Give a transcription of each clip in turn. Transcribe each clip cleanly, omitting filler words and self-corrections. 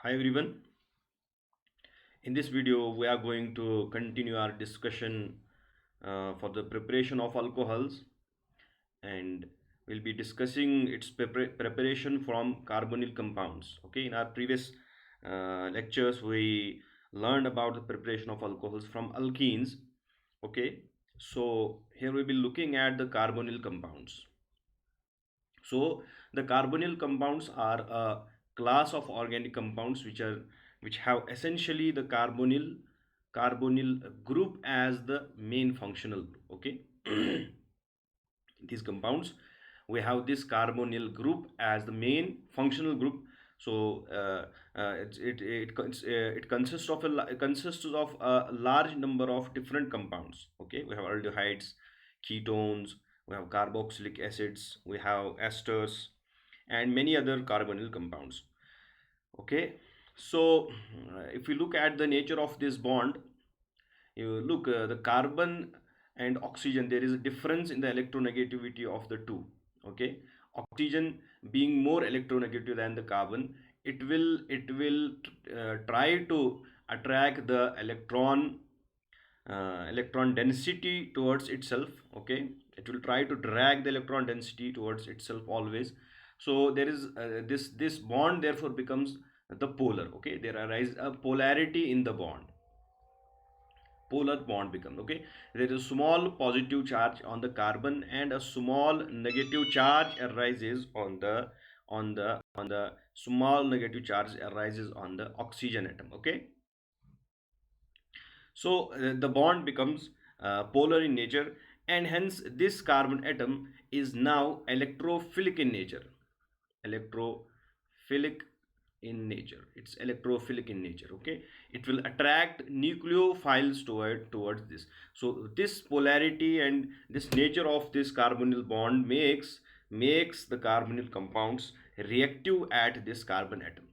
Hi everyone. In this video, we are going to continue our discussion for the preparation of alcohols, and we'll be discussing its preparation from carbonyl compounds. Okay, in our previous lectures, we learned about the preparation of alcohols from alkenes. Okay, so here we'll be looking at the carbonyl compounds. So the carbonyl compounds are a class of organic compounds which have essentially the carbonyl group as the main functional group. Okay, these compounds, we have this carbonyl group as the main functional group. So it consists of a large number of different compounds. Okay, we have aldehydes, ketones, we have carboxylic acids, we have esters, and many other carbonyl compounds. Okay, so if you look at the nature of this bond, you look, the carbon and oxygen, there is a difference in the electronegativity of the two. Okay, oxygen being more electronegative than the carbon, it will try to attract the electron density towards itself. Okay, it will try to drag the electron density towards itself always. So there is this bond therefore becomes the polar. Okay, there arises a polarity in the bond. Polar bond becomes, okay, there is a small positive charge on the carbon and a small negative charge arises on the small negative charge arises on the oxygen atom. Okay, so the bond becomes polar in nature, and hence this carbon atom is now electrophilic in nature. Electrophilic in nature, it's electrophilic in nature. Okay, it will attract nucleophiles towards this. So this polarity and this nature of this carbonyl bond makes the carbonyl compounds reactive at this carbon atom.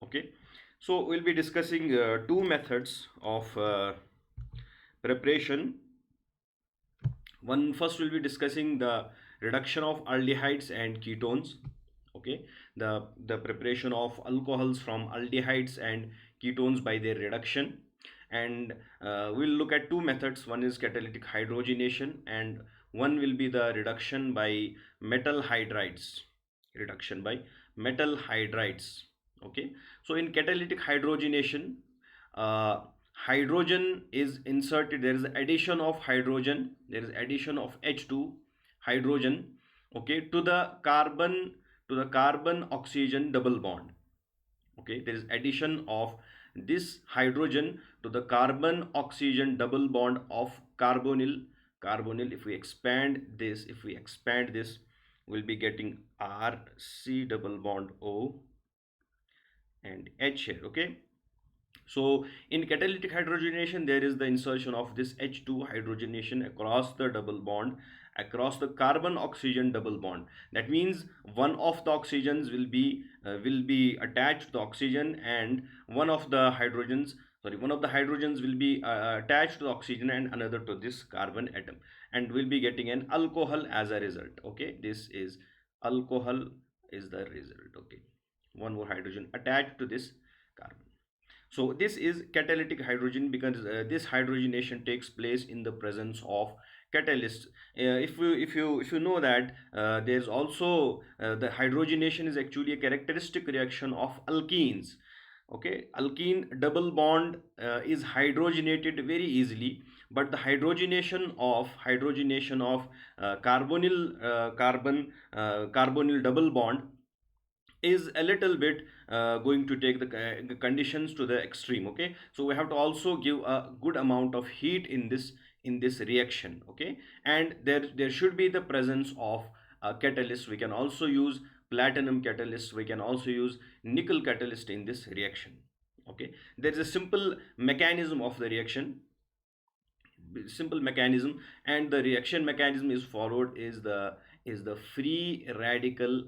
Okay, so we'll be discussing two methods of preparation. One, first we'll be discussing the reduction of aldehydes and ketones. Okay, the preparation of alcohols from aldehydes and ketones by their reduction. And we'll look at two methods. One is catalytic hydrogenation, and one will be the reduction by metal hydrides. Okay, so in catalytic hydrogenation, uh, hydrogen is inserted. There is addition of hydrogen, there is addition of H2 hydrogen, okay, to the carbon oxygen double bond. Okay, there is addition of this hydrogen to the carbon oxygen double bond of carbonyl. If we expand this, we'll be getting RC double bond O and H here. Okay, so in catalytic hydrogenation, there is the insertion of this H2 hydrogenation across the double bond, across the carbon oxygen double bond. That means one of the oxygens will be attached to the oxygen, and one of the hydrogens will be attached to the oxygen and another to this carbon atom, and we'll be getting an alcohol as a result. Okay, this is alcohol is the result. Okay, one more hydrogen attached to this carbon. So this is catalytic hydrogen because this hydrogenation takes place in the presence of catalyst. If you know that there's also the hydrogenation is actually a characteristic reaction of alkenes. Okay, alkene double bond is hydrogenated very easily, but the hydrogenation of carbonyl double bond is a little bit going to take the conditions to the extreme. Okay, so we have to also give a good amount of heat in this reaction. Okay, and there should be the presence of a catalyst. We can also use platinum catalyst, we can also use nickel catalyst in this reaction. Okay, there is a simple mechanism, and the reaction mechanism is followed is the free radical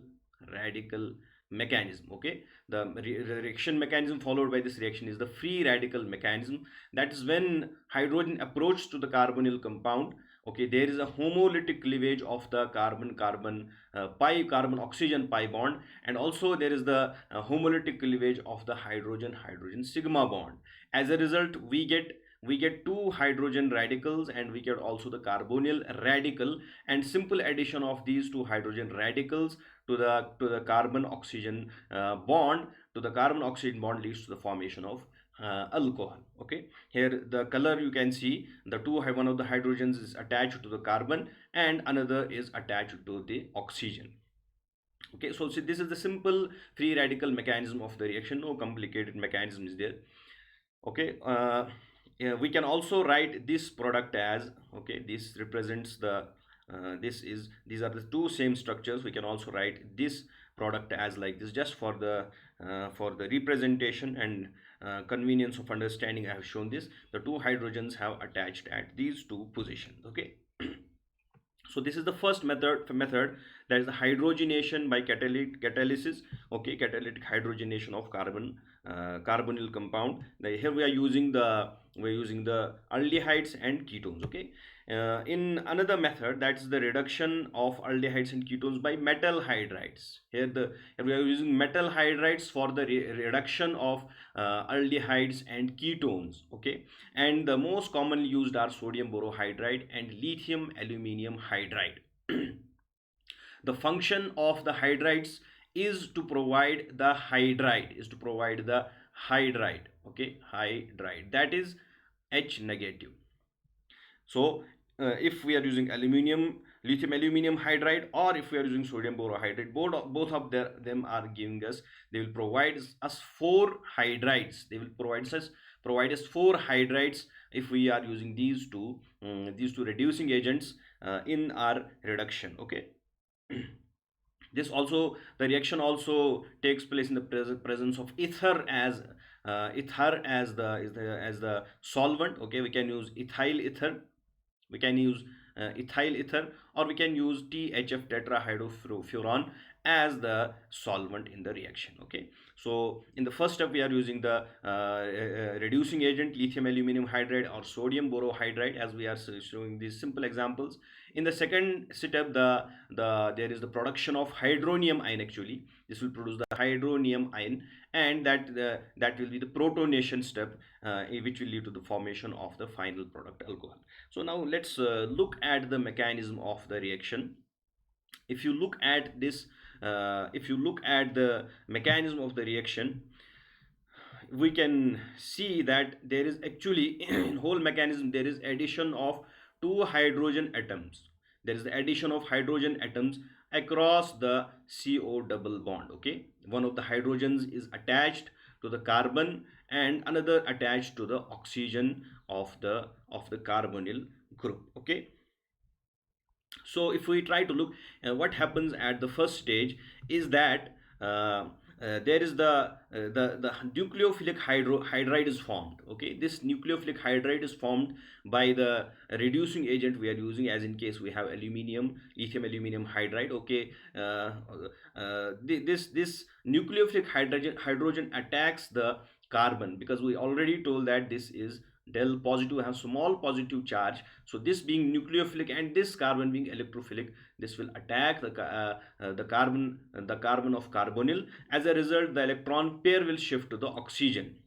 mechanism. Okay, the reaction mechanism followed by this reaction is the free radical mechanism. That is when hydrogen approaches to the carbonyl compound. Okay, there is a homolytic cleavage of the pi carbon oxygen pi bond, and also there is the homolytic cleavage of the hydrogen sigma bond. As a result, we get two hydrogen radicals, and we get also the carbonyl radical, and simple addition of these two hydrogen radicals to the carbon oxygen bond to the carbon oxygen bond leads to the formation of alcohol. Okay, here the color you can see, one of the hydrogens is attached to the carbon and another is attached to the oxygen. Okay, so see, this is the simple free radical mechanism of the reaction. No complicated mechanism is there. Okay, yeah, we can also write this product as, okay, this represents the these are the two same structures. We can also write this product as like this, just for the representation and convenience of understanding. I have shown this. The two hydrogens have attached at these two positions. Okay. So this is the first method, that is the hydrogenation by catalysis. Okay, catalytic hydrogenation of carbonyl compound. Here we are using the aldehydes and ketones. Okay, in another method, that's the reduction of aldehydes and ketones by metal hydrides. Here we are using metal hydrides for the reduction of aldehydes and ketones. Okay, and the most commonly used are sodium borohydride and lithium aluminium hydride. The function of the hydrides is to provide the hydride. Okay, hydride, that is H negative. So if we are using lithium aluminium hydride, or if we are using sodium borohydride, both of them are giving us, they will provide us four hydrides. They will provide us four hydrides if we are using these two reducing agents in our reduction. Okay. The reaction also takes place in the presence of ether as the solvent. Okay, we can use ethyl ether, or we can use THF tetrahydrofuran as the solvent in the reaction. Okay, so in the first step we are using the reducing agent lithium aluminum hydride or sodium borohydride, as we are showing these simple examples. In the second step, there is the production of hydronium ion. Actually, this will produce the hydronium ion, and that will be the protonation step, which will lead to the formation of the final product alcohol. So now let's look at the mechanism of the reaction. If you look at the mechanism of the reaction, we can see that there is actually in whole mechanism there is addition of two hydrogen atoms. There is the addition of hydrogen atoms across the CO double bond. Okay, one of the hydrogens is attached to the carbon and another attached to the oxygen of the carbonyl group. Okay, so if we try to look, what happens at the first stage is that there is the nucleophilic hydride is formed. Okay, this nucleophilic hydride is formed by the reducing agent we are using, as in case we have lithium aluminum hydride. Okay, this nucleophilic hydrogen attacks the carbon, because we already told that this is del positive, have small positive charge. So this being nucleophilic and this carbon being electrophilic, this will attack the carbon of carbonyl. As a result, the electron pair will shift to the oxygen.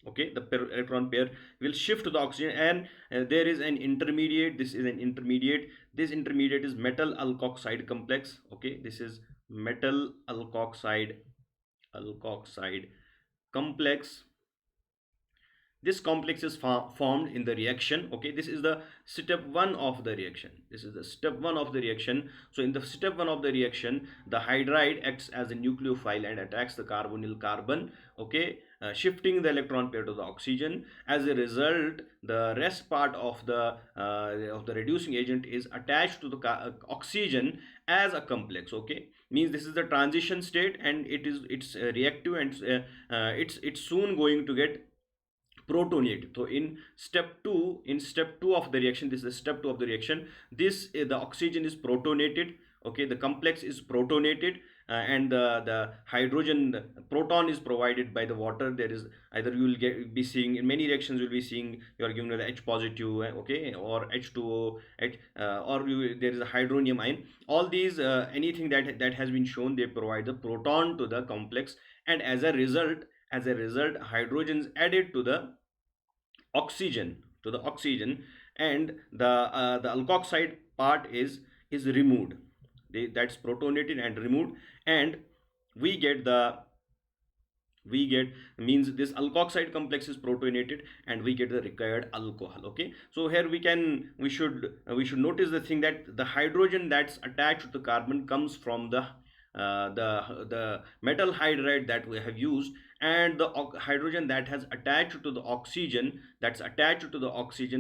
Okay, the electron pair will shift to the oxygen, and there is an intermediate. This is an intermediate. This intermediate is metal alkoxide complex. Okay, this is metal alkoxide complex. This complex is formed in the reaction. Okay, this is the step 1 of the reaction. So in the step 1 of the reaction, the hydride acts as a nucleophile and attacks the carbonyl carbon. Okay, shifting the electron pair to the oxygen. As a result, the rest part of the reducing agent is attached to the oxygen as a complex. Okay, means this is the transition state, and it's reactive, and it's soon going to get protonated. So in step 2 of the reaction, this is the step 2 of the reaction, the oxygen is protonated. Okay, the complex is protonated, and the hydrogen proton is provided by the water. There is either you will be seeing in many reactions, you will be seeing you are given with H positive, okay, or H2O, there is a hydronium ion. All these, anything that has been shown, they provide the proton to the complex, and as a result, hydrogen is added to the oxygen, and the alkoxide part is removed. That's protonated and removed, and we get the we get means this alkoxide complex is protonated, and we get the required alcohol. Okay, so here we should notice the thing that the hydrogen that's attached to the carbon comes from the metal hydride that we have used, and the hydrogen that has attached to the oxygen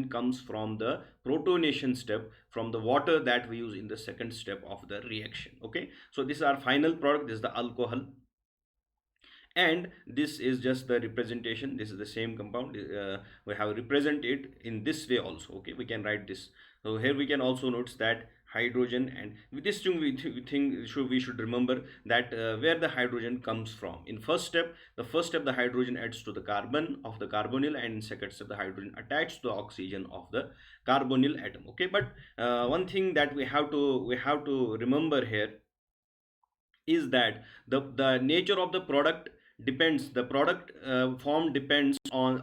comes from the protonation step, from the water that we use in the second step of the reaction. Okay, so this is our final product. This is the alcohol, and this is just the representation. This is the same compound. We have represented in this way also. Okay, we can write this. So here we can also notice that hydrogen, and with this thing we think we should remember that where the hydrogen comes from. In the first step the hydrogen adds to the carbon of the carbonyl, and in second step the hydrogen attached to the oxygen of the carbonyl atom. Okay, but one thing that we have to remember here is that the nature of the product depends. The product form depends on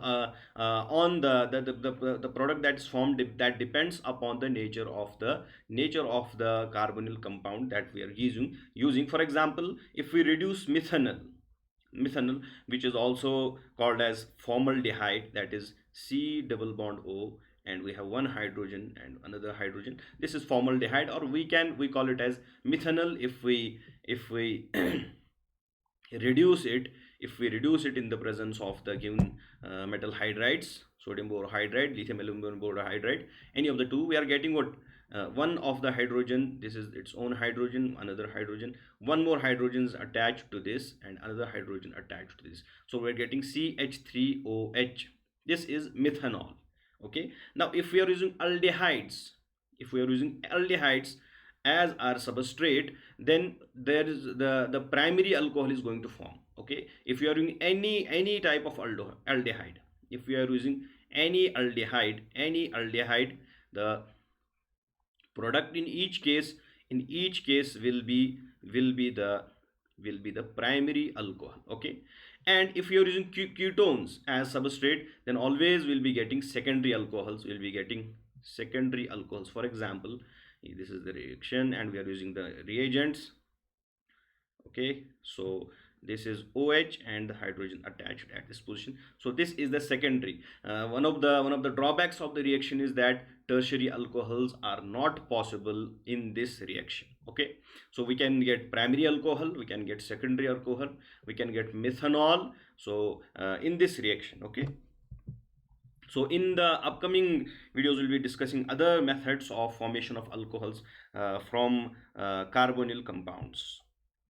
the product that's formed, that depends upon the nature of the carbonyl compound that we are using. For example, if we reduce methanol, which is also called as formaldehyde, that is C double bond O, and we have one hydrogen and another hydrogen. This is formaldehyde, or we call it as methanol if we reduce it if we reduce it in the presence of the given metal hydrides, sodium borohydride, lithium aluminum borohydride, any of the two, we are getting what, one of the hydrogen, this is its own hydrogen, another hydrogen, one more hydrogen is attached to this, and another hydrogen attached to this, so we're getting CH3OH. This is methanol. Okay, now if we are using aldehydes as our substrate, then there is the primary alcohol is going to form. Okay, if you are using any type of aldehyde, if we are using any aldehyde, the product in each case will be the primary alcohol. Okay, and if you are using ketones as substrate, then always we'll be getting secondary alcohols. For example, this is the reaction and we are using the reagents. Okay, so this is OH and the hydrogen attached at this position, so this is the secondary. One of the drawbacks of the reaction is that tertiary alcohols are not possible in this reaction. Okay, so we can get primary alcohol, we can get secondary alcohol, we can get methanol, so in this reaction. Okay, so in the upcoming videos we'll be discussing other methods of formation of alcohols from carbonyl compounds.